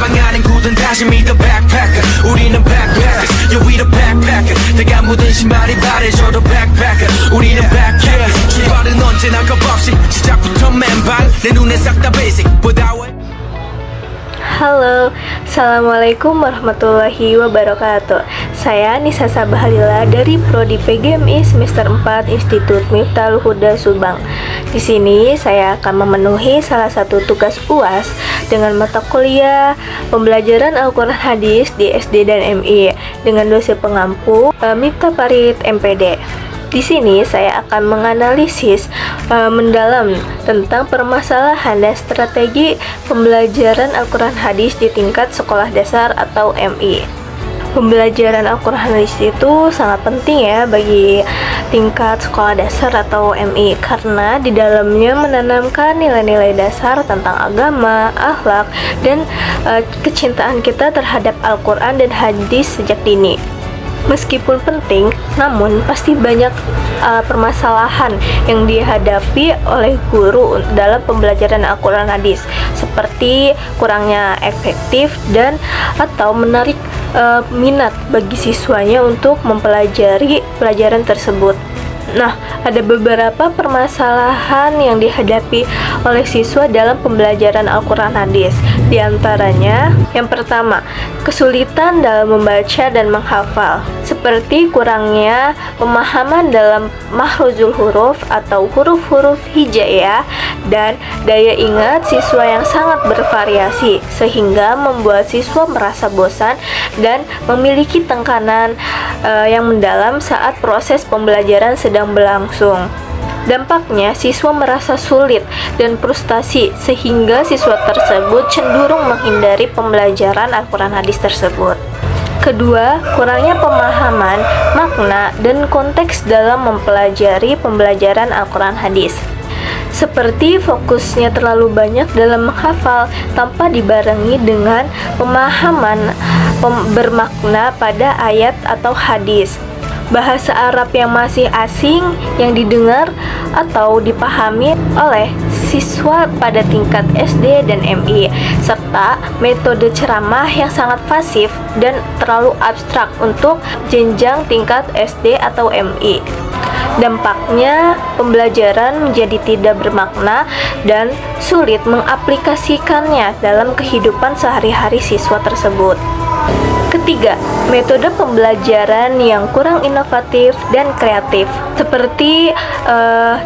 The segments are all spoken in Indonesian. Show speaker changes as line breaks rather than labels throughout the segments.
가방안엔 굳은 다짐이 the backpacker 우리는 backpackers yeah we the backpacker 내가 묻은 신발이 바래져도 backpacker 우리는 backpackers 출발은 언제나 겁없이 시작부터 맨발 내 눈에 싹 다 basic without it.
Halo, Assalamualaikum warahmatullahi wabarakatuh. Saya Nisa Sabahalila dari Prodi PGMI semester 4 Institut Miftahul Huda Subang. Di sini saya akan memenuhi salah satu tugas UAS dengan mata kuliah pembelajaran Al-Quran Hadis di SD dan MI dengan dosen pengampu Miftah Farid MPD. Di sini saya akan menganalisis mendalam tentang permasalahan dan strategi pembelajaran Al-Quran Hadis di tingkat sekolah dasar atau MI. Pembelajaran Al-Quran Hadis itu sangat penting ya bagi tingkat sekolah dasar atau MI karena di dalamnya menanamkan nilai-nilai dasar tentang agama, akhlak, dan kecintaan kita terhadap Al-Quran dan Hadis sejak dini. Meskipun penting, namun pasti banyak permasalahan yang dihadapi oleh guru dalam pembelajaran Al-Quran Hadis, seperti kurangnya efektif dan atau menarik minat bagi siswanya untuk mempelajari pelajaran tersebut. Nah, ada beberapa permasalahan yang dihadapi oleh siswa dalam pembelajaran Al-Quran Hadis. Di antaranya, yang pertama, kesulitan dalam membaca dan menghafal, seperti kurangnya pemahaman dalam makhrajul huruf atau huruf-huruf hijaiyah dan daya ingat siswa yang sangat bervariasi, sehingga membuat siswa merasa bosan dan memiliki tekanan yang mendalam saat proses pembelajaran sedang berlangsung. Dampaknya, siswa merasa sulit dan frustasi sehingga siswa tersebut cenderung menghindari pembelajaran Al-Quran Hadis tersebut. Kedua, kurangnya pemahaman, makna, dan konteks dalam mempelajari pembelajaran Al-Quran Hadis. Seperti fokusnya terlalu banyak dalam menghafal tanpa dibarengi dengan pemahaman bermakna pada ayat atau hadis. Bahasa Arab yang masih asing yang didengar atau dipahami oleh siswa pada tingkat SD dan MI, serta metode ceramah yang sangat pasif dan terlalu abstrak untuk jenjang tingkat SD atau MI. Dampaknya, pembelajaran menjadi tidak bermakna dan sulit mengaplikasikannya dalam kehidupan sehari-hari siswa tersebut. Ketiga, metode pembelajaran yang kurang inovatif dan kreatif. Seperti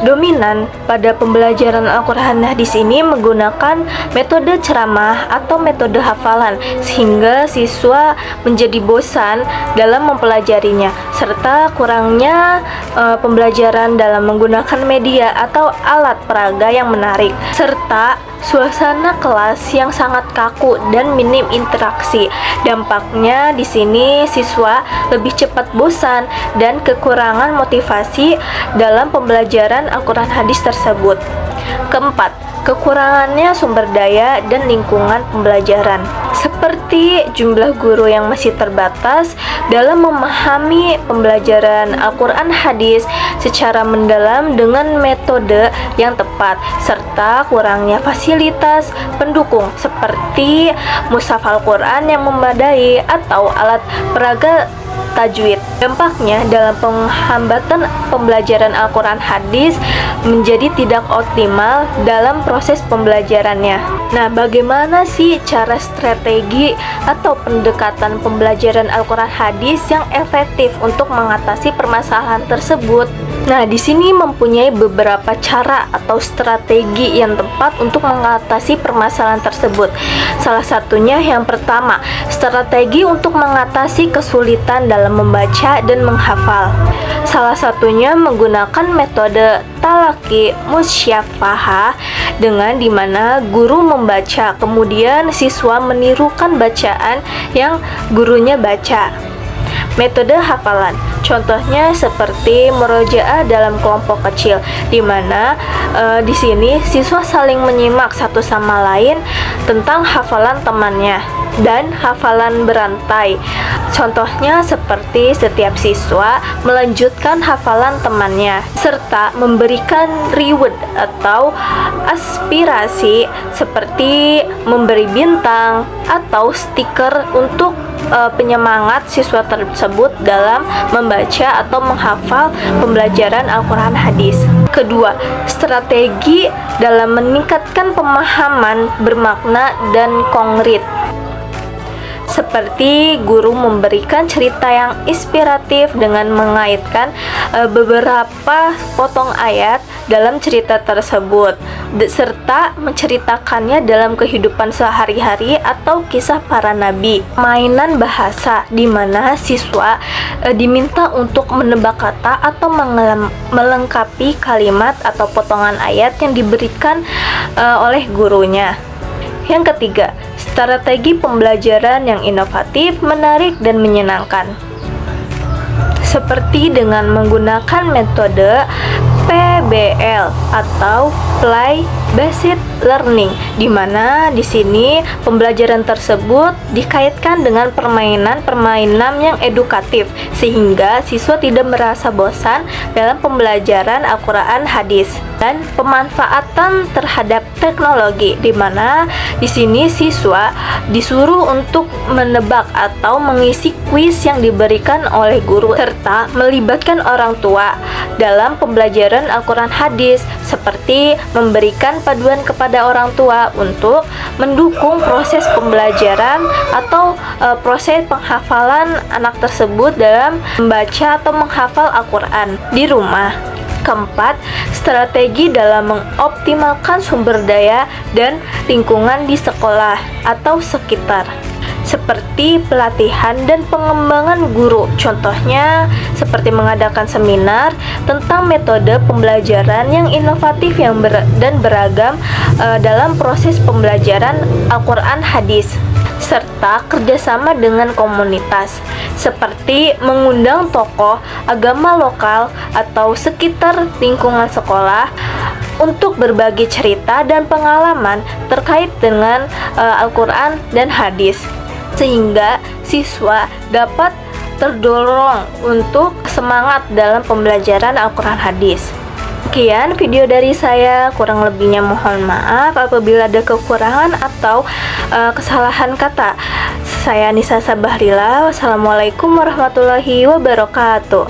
dominan pada pembelajaran Al-Quran Hadis ini menggunakan metode ceramah atau metode hafalan, sehingga siswa menjadi bosan dalam mempelajarinya, serta kurangnya pembelajaran dalam menggunakan media atau alat peraga yang menarik, serta suasana kelas yang sangat kaku dan minim interaksi. Dampaknya di sini siswa lebih cepat bosan dan kekurangan motivasi dalam pembelajaran Al-Quran Hadis tersebut. Keempat, kekurangannya sumber daya dan lingkungan pembelajaran, seperti jumlah guru yang masih terbatas dalam memahami pembelajaran Al-Quran Hadis secara mendalam dengan metode yang tepat, serta kurangnya fasilitas pendukung seperti mushaf Al-Quran yang memadai atau alat peraga tajwid. Dampaknya dalam penghambatan pembelajaran Al-Quran Hadis menjadi tidak optimal dalam proses pembelajarannya. Nah, bagaimana sih cara strategi atau pendekatan pembelajaran Al-Quran Hadis yang efektif untuk mengatasi permasalahan tersebut? Nah, di sini mempunyai beberapa cara atau strategi yang tepat untuk mengatasi permasalahan tersebut. Salah satunya yang pertama, strategi untuk mengatasi kesulitan dalam membaca dan menghafal. Salah satunya menggunakan metode talaki musyafahah, dengan dimana guru membaca, kemudian siswa menirukan bacaan yang gurunya baca. Metode hafalan, contohnya seperti murojaah dalam kelompok kecil, di mana di sini siswa saling menyimak satu sama lain tentang hafalan temannya, dan hafalan berantai. Contohnya seperti setiap siswa melanjutkan hafalan temannya, serta memberikan reward atau aspirasi seperti memberi bintang atau stiker untuk penyemangat siswa tersebut dalam membaca atau menghafal pembelajaran Al-Quran hadis. Kedua, strategi dalam meningkatkan pemahaman bermakna dan konkret, seperti guru memberikan cerita yang inspiratif dengan mengaitkan beberapa potong ayat dalam cerita tersebut, serta menceritakannya dalam kehidupan sehari-hari atau kisah para nabi. Mainan bahasa, di mana siswa diminta untuk menebak kata atau melengkapi kalimat atau potongan ayat yang diberikan oleh gurunya. Yang ketiga, strategi pembelajaran yang inovatif, menarik, dan menyenangkan, seperti dengan menggunakan metode PBL atau Play Based Learning, di mana di sini pembelajaran tersebut dikaitkan dengan permainan yang edukatif sehingga siswa tidak merasa bosan dalam pembelajaran Al-Quran hadis. Dan pemanfaatan terhadap teknologi, di mana di sini siswa disuruh untuk menebak atau mengisi kuis yang diberikan oleh guru, serta melibatkan orang tua dalam pembelajaran Al-Quran hadis, seperti memberikan paduan kepada orang tua untuk mendukung proses pembelajaran atau proses penghafalan anak tersebut dalam membaca atau menghafal Al-Quran di rumah. Keempat, strategi dalam mengoptimalkan sumber daya dan lingkungan di sekolah atau sekitar, seperti pelatihan dan pengembangan guru. Contohnya seperti mengadakan seminar tentang metode pembelajaran yang inovatif dan beragam dalam proses pembelajaran Al-Quran hadis, serta kerjasama dengan komunitas, seperti mengundang tokoh agama lokal atau sekitar lingkungan sekolah untuk berbagi cerita dan pengalaman terkait dengan Al-Quran dan hadis, sehingga siswa dapat terdorong untuk semangat dalam pembelajaran Al-Quran hadis. Sekian video dari saya, kurang lebihnya mohon maaf apabila ada kekurangan atau kesalahan kata. Saya Nisa Sabahrila. Wassalamualaikum warahmatullahi wabarakatuh.